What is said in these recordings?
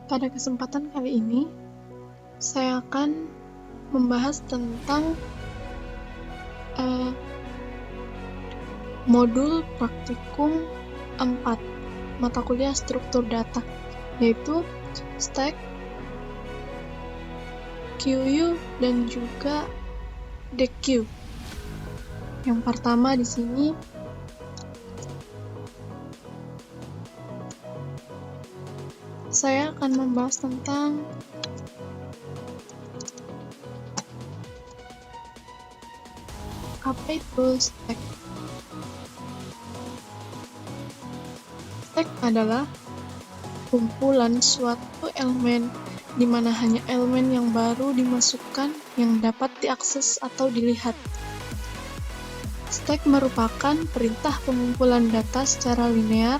Pada kesempatan kali ini, saya akan membahas tentang modul praktikum 4 mata kuliah struktur data, yaitu Stack, QU, dan juga DQ. Yang pertama di sini saya akan membahas tentang apa itu stack. Stack adalah kumpulan suatu elemen di mana hanya elemen yang baru dimasukkan yang dapat diakses atau dilihat. Stack merupakan perintah pengumpulan data secara linear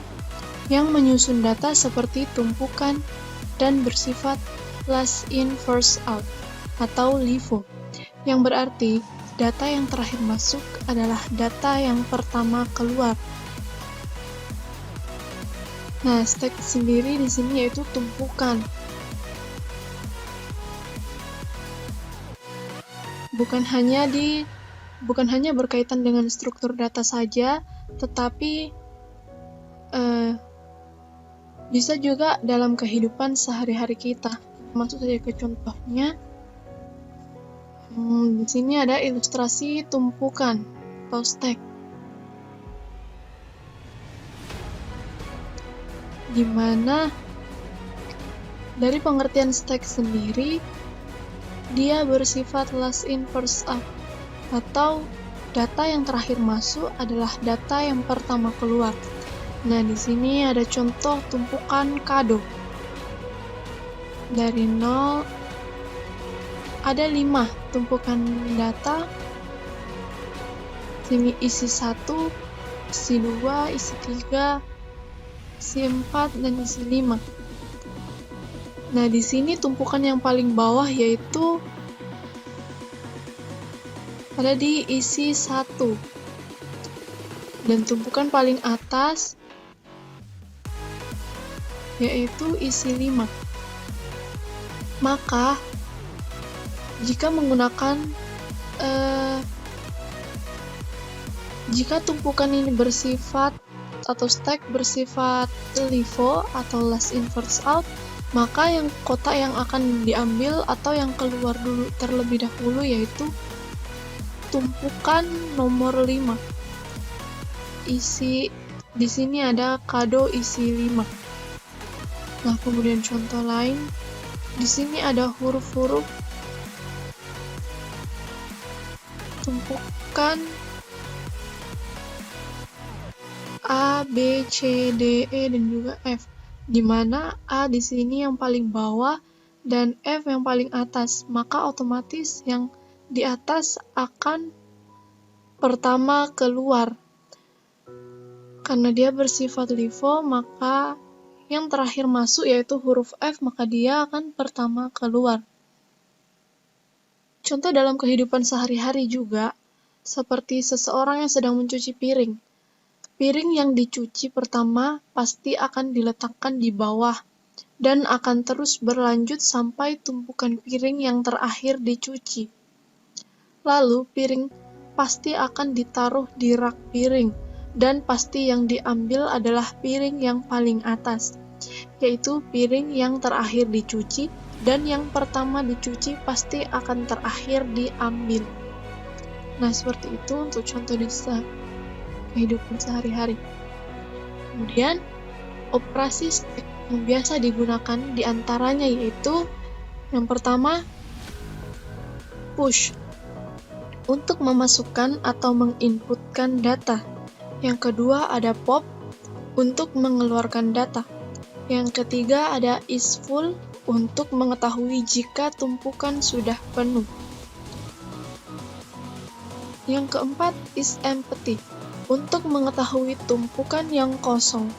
yang menyusun data seperti tumpukan dan bersifat last in first out atau LIFO, yang berarti data yang terakhir masuk adalah data yang pertama keluar. Nah, stack sendiri di sini yaitu tumpukan. Bukan hanya berkaitan dengan struktur data saja, tetapi bisa juga dalam kehidupan sehari-hari kita. Masuk saja ke contohnya. Di sini ada ilustrasi tumpukan atau stack, di mana dari pengertian stack sendiri, dia bersifat last in first out, atau data yang terakhir masuk adalah data yang pertama keluar. Nah, di sini ada contoh tumpukan kado. Dari 0 ada 5 tumpukan data. Sini isi 1, isi 2, isi 3, isi 4, dan isi 5. Nah, di sini tumpukan yang paling bawah yaitu ada di isi 1. Dan tumpukan paling atas yaitu isi 5. Maka, jika jika tumpukan ini bersifat atau stack bersifat LIFO atau last in first out, maka yang kotak yang akan diambil atau yang keluar dulu terlebih dahulu yaitu tumpukan nomor 5. Di sini ada kado isi 5. Nah, kemudian contoh lain, di sini ada huruf-huruf tumpukan A, B, C, D, E, dan juga F, di mana A di sini yang paling bawah dan F yang paling atas, maka otomatis yang di atas akan pertama keluar. Karena dia bersifat LIFO, maka yang terakhir masuk yaitu huruf F, maka dia akan pertama keluar. Contoh dalam kehidupan sehari-hari juga, seperti seseorang yang sedang mencuci piring. Piring yang dicuci pertama pasti akan diletakkan di bawah, dan akan terus berlanjut sampai tumpukan piring yang terakhir dicuci. Lalu, piring pasti akan ditaruh di rak piring, dan pasti yang diambil adalah piring yang paling atas, yaitu piring yang terakhir dicuci, dan yang pertama dicuci pasti akan terakhir diambil. Nah, seperti itu untuk contoh di kehidupan sehari-hari. Kemudian, operasi stack yang biasa digunakan diantaranya yaitu yang pertama, push, untuk memasukkan atau menginputkan data. Yang kedua ada pop, untuk mengeluarkan data. Yang ketiga ada is full, untuk mengetahui jika tumpukan sudah penuh. Yang keempat is empty, untuk mengetahui tumpukan yang kosong.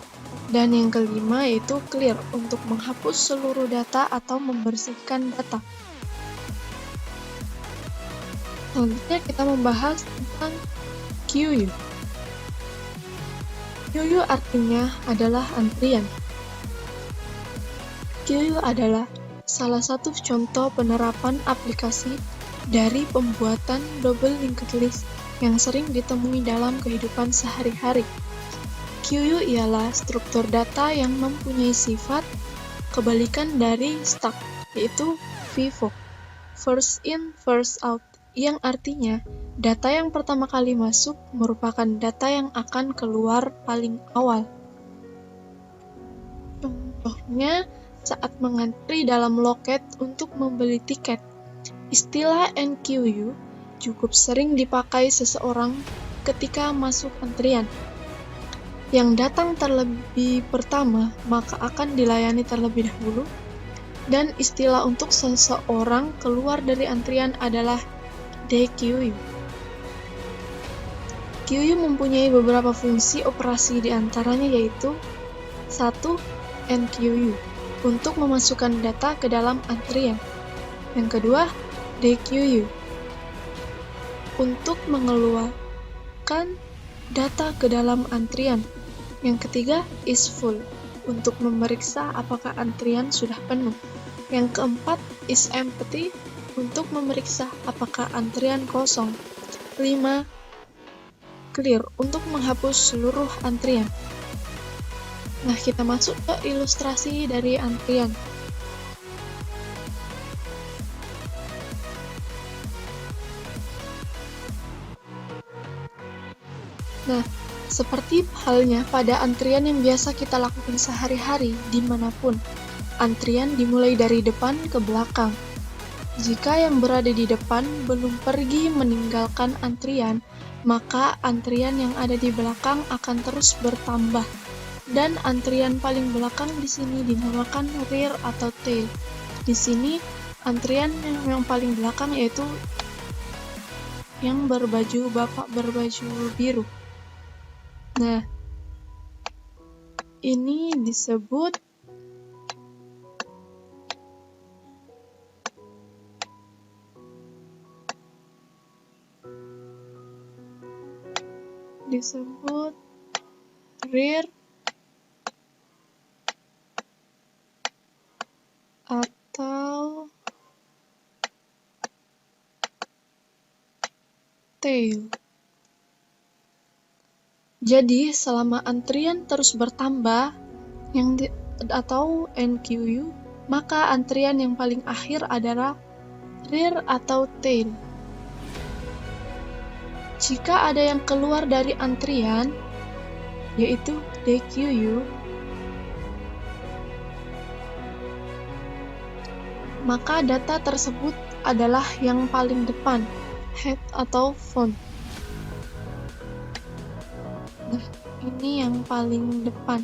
Dan yang kelima yaitu clear, untuk menghapus seluruh data atau membersihkan data. Selanjutnya kita membahas tentang QU. QU artinya adalah antrian. DQU adalah salah satu contoh penerapan aplikasi dari pembuatan double linked list yang sering ditemui dalam kehidupan sehari-hari. QU ialah struktur data yang mempunyai sifat kebalikan dari stack, yaitu VIVO, first in, first out, yang artinya data yang pertama kali masuk merupakan data yang akan keluar paling awal. Contohnya, saat mengantri dalam loket untuk membeli tiket, istilah NQU cukup sering dipakai seseorang ketika masuk antrian. Yang datang terlebih pertama maka akan dilayani terlebih dahulu, dan istilah untuk seseorang keluar dari antrian adalah DQU. QU mempunyai beberapa fungsi operasi di antaranya yaitu 1. NQU untuk memasukkan data ke dalam antrian. Yang kedua, DQU untuk mengeluarkan data ke dalam antrian. Yang ketiga, is full untuk memeriksa apakah antrian sudah penuh. Yang keempat, is empty untuk memeriksa apakah antrian kosong. 5. Clear untuk menghapus seluruh antrian. Nah, kita masuk ke ilustrasi dari antrian. Nah, seperti halnya pada antrian yang biasa kita lakukan sehari-hari dimanapun, antrian dimulai dari depan ke belakang. Jika yang berada di depan belum pergi meninggalkan antrian, maka antrian yang ada di belakang akan terus bertambah. Dan antrian paling belakang di sini dinamakan rear atau tail. Di sini antrian yang paling belakang yaitu yang bapak berbaju biru. Nah, ini disebut rear atau tail. Jadi, selama antrian terus bertambah atau NQU, maka antrian yang paling akhir adalah rear atau tail. Jika ada yang keluar dari antrian, yaitu DQU, maka data tersebut adalah yang paling depan, head atau front. Nah, ini yang paling depan.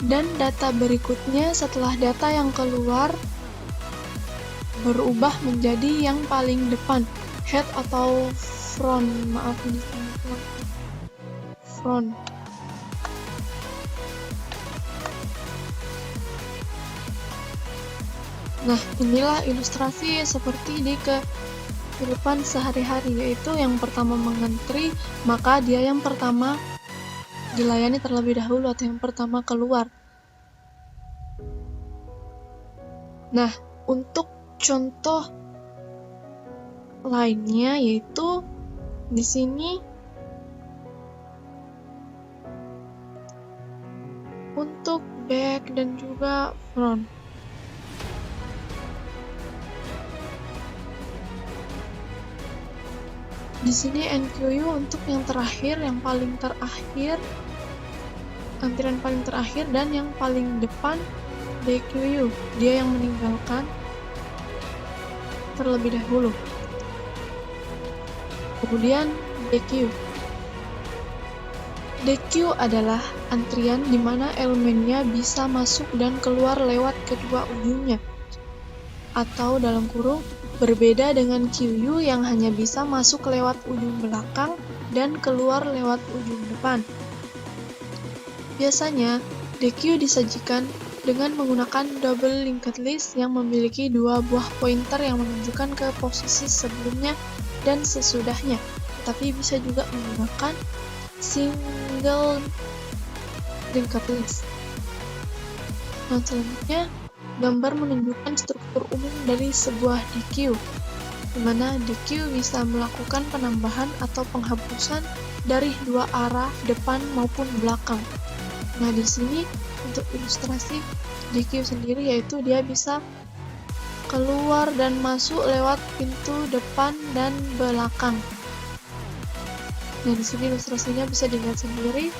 Dan data berikutnya setelah data yang keluar berubah menjadi yang paling depan, head atau front. Maaf ini front. Nah, inilah ilustrasi seperti di kehidupan sehari-hari, yaitu yang pertama mengantri, maka dia yang pertama dilayani terlebih dahulu atau yang pertama keluar. Nah, untuk contoh lainnya yaitu di sini untuk back dan juga front. Di sini NQU untuk yang terakhir, yang paling terakhir, antrian paling terakhir, dan yang paling depan DQU, dia yang meninggalkan terlebih dahulu. Kemudian DQ. DQ adalah antrian di mana elemennya bisa masuk dan keluar lewat kedua ujungnya, atau dalam kurung Berbeda dengan QU yang hanya bisa masuk lewat ujung belakang dan keluar lewat ujung depan. Biasanya, DQ disajikan dengan menggunakan double linked list yang memiliki dua buah pointer yang menunjukkan ke posisi sebelumnya dan sesudahnya, tetapi bisa juga menggunakan single linked list. Nah, selanjutnya, gambar menunjukkan struktur umum dari sebuah DQ, di mana DQ bisa melakukan penambahan atau penghapusan dari dua arah, depan maupun belakang. Nah, di sini untuk ilustrasi DQ sendiri yaitu dia bisa keluar dan masuk lewat pintu depan dan belakang. Nah, di sini ilustrasinya bisa dilihat sendiri.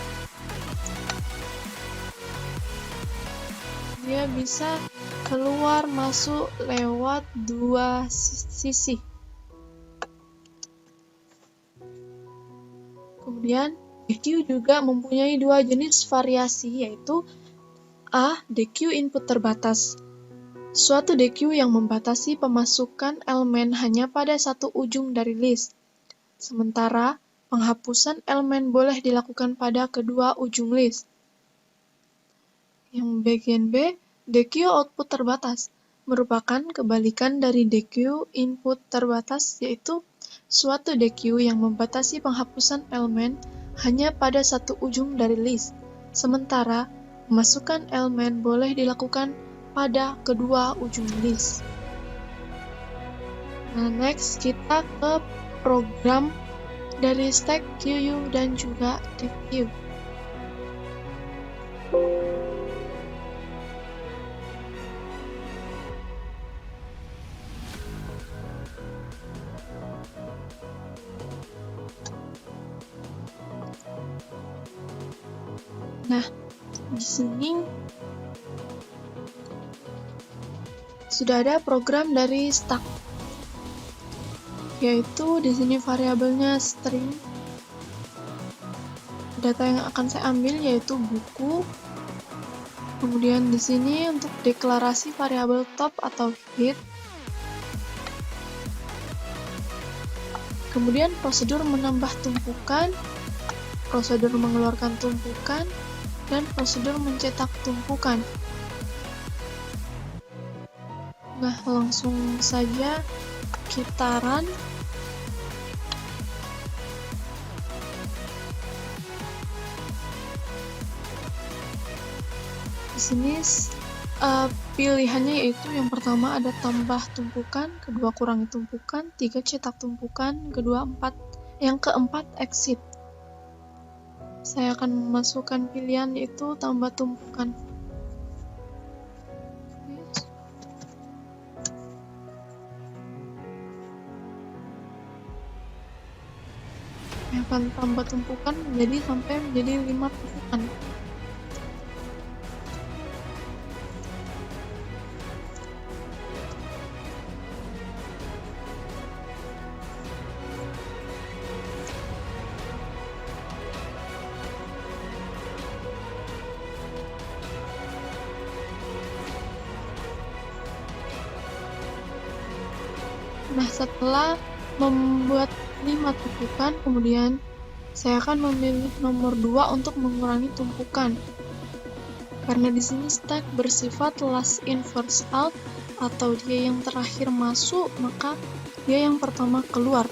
Dia bisa keluar masuk lewat dua sisi. Kemudian, DQ juga mempunyai dua jenis variasi, yaitu A. DQ input terbatas. Suatu DQ yang membatasi pemasukan elemen hanya pada satu ujung dari list. Sementara, penghapusan elemen boleh dilakukan pada kedua ujung list. Yang bagian B, DQ output terbatas, merupakan kebalikan dari DQ input terbatas, yaitu suatu DQ yang membatasi penghapusan elemen hanya pada satu ujung dari list, sementara pemasukan elemen boleh dilakukan pada kedua ujung list. Nah, next kita ke program dari stack QU dan juga DQ. Nah, di sini sudah ada program dari stack, yaitu di sini variabelnya string. Data yang akan saya ambil yaitu buku. Kemudian di sini untuk deklarasi variabel top atau hit. Kemudian prosedur menambah tumpukan, prosedur mengeluarkan tumpukan, dan prosedur mencetak tumpukan. Nah, langsung saja kita run. Di sini pilihannya yaitu yang pertama ada tambah tumpukan, kedua kurangi tumpukan, tiga cetak tumpukan, yang keempat exit. Saya akan memasukkan pilihan yaitu tambah tumpukan. Saya akan tambah tumpukan sampai menjadi 5 tumpukan. Nah, setelah membuat 5 tumpukan, kemudian saya akan memilih nomor 2 untuk mengurangi tumpukan. Karena di sini stack bersifat last in first out, atau dia yang terakhir masuk, maka dia yang pertama keluar.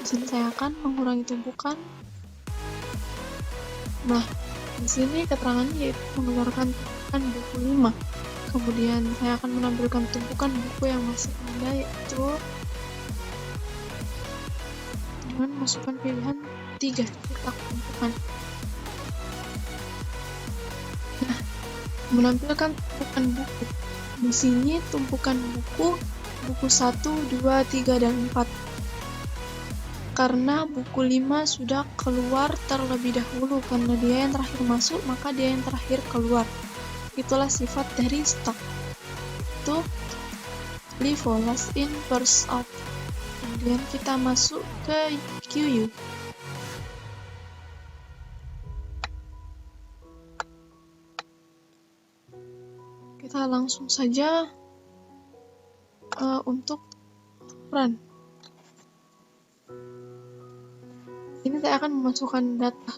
Di sini saya akan mengurangi tumpukan. Nah, di sini keterangannya yaitu mengeluarkan tumpukan buku 5. Kemudian saya akan menampilkan tumpukan buku yang masih ada, yaitu dengan masukkan pilihan 3 cetak tumpukan. Nah, menampilkan tumpukan buku. Di sini tumpukan buku 1, 2, 3, dan 4. Karena buku 5 sudah keluar terlebih dahulu, karena dia yang terakhir masuk, maka dia yang terakhir keluar. Itulah sifat dari stack. Itu LIFO, last in first out. Kemudian kita masuk ke QU. Kita langsung saja untuk ukuran. Ini saya akan memasukkan data.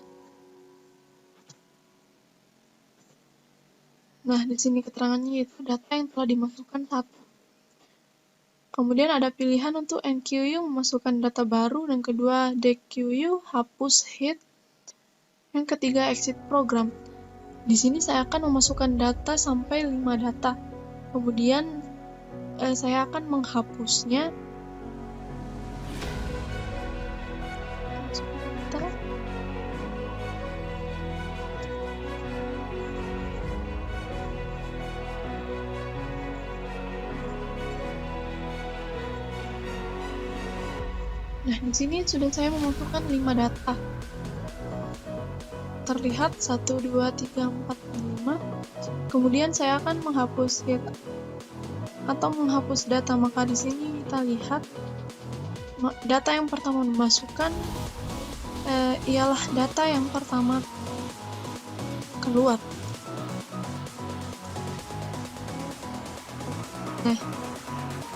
Nah, di sini keterangannya yaitu data yang telah dimasukkan 1. Kemudian ada pilihan untuk NQU memasukkan data baru, dan kedua DQU hapus hit, yang ketiga exit program. Di sini saya akan memasukkan data sampai 5 data. Kemudian saya akan menghapusnya. Nah, di sini sudah saya memasukkan 5 data. Terlihat 1, 2, 3, 4, 5. Kemudian saya akan menghapus hit atau menghapus data. Maka di sini kita lihat data yang pertama dimasukkan ialah data yang pertama keluar. Nah,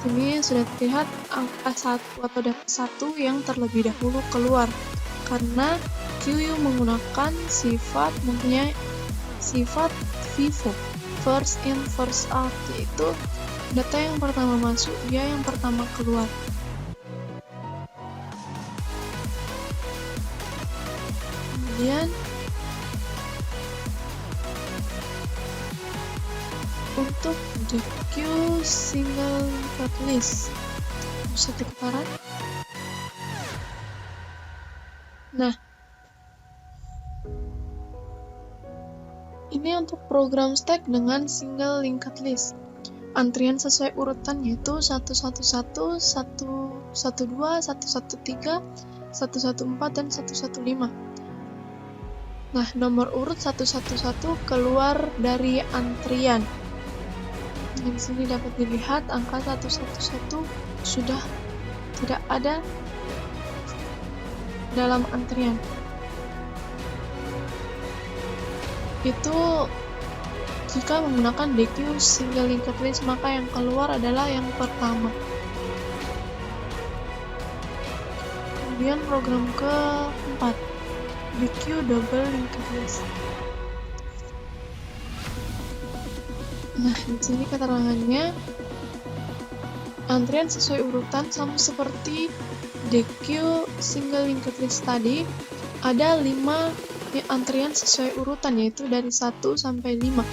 ini sudah terlihat angka 1 atau data 1 yang terlebih dahulu keluar, karena QU menggunakan mempunyai sifat FIFO, first in first out, yaitu data yang pertama masuk, dia yang pertama keluar. Kemudian untuk DQ single linked list bisa dikatakan. Nah, ini untuk program stack dengan single linked list. Antrian sesuai urutan yaitu 111, 112, 113, 114, dan 115. Nah, nomor urut 111 keluar dari antrian. Di sini dapat dilihat angka 111 sudah tidak ada dalam antrian. Itu jika menggunakan DQ single linked list, maka yang keluar adalah yang pertama. Kemudian program keempat, DQ double linked list. Nah, di sini keterangannya antrian sesuai urutan sama seperti DQ single linked list tadi. Ada 5 antrian sesuai urutan, yaitu dari 1 sampai 5.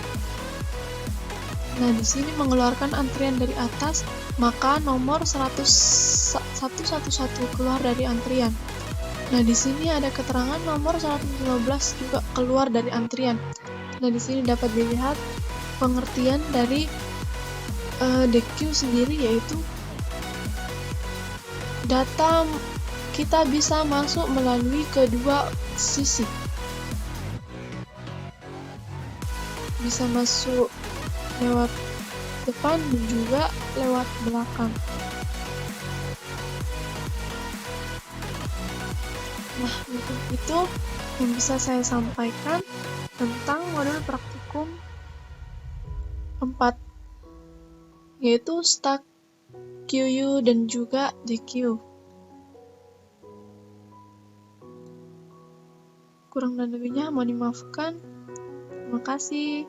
Nah, di sini mengeluarkan antrian dari atas, maka nomor 111 keluar dari antrian. Nah, di sini ada keterangan nomor 115 juga keluar dari antrian. Nah, di sini dapat dilihat pengertian dari DQ sendiri, yaitu data kita bisa masuk melalui kedua sisi. Bisa masuk lewat depan dan juga lewat belakang. Nah, itu yang bisa saya sampaikan tentang modul praktikum 4, yaitu stack, QU, dan juga DQ. Kurang dan lebihnya mohon dimaafkan. Terima kasih.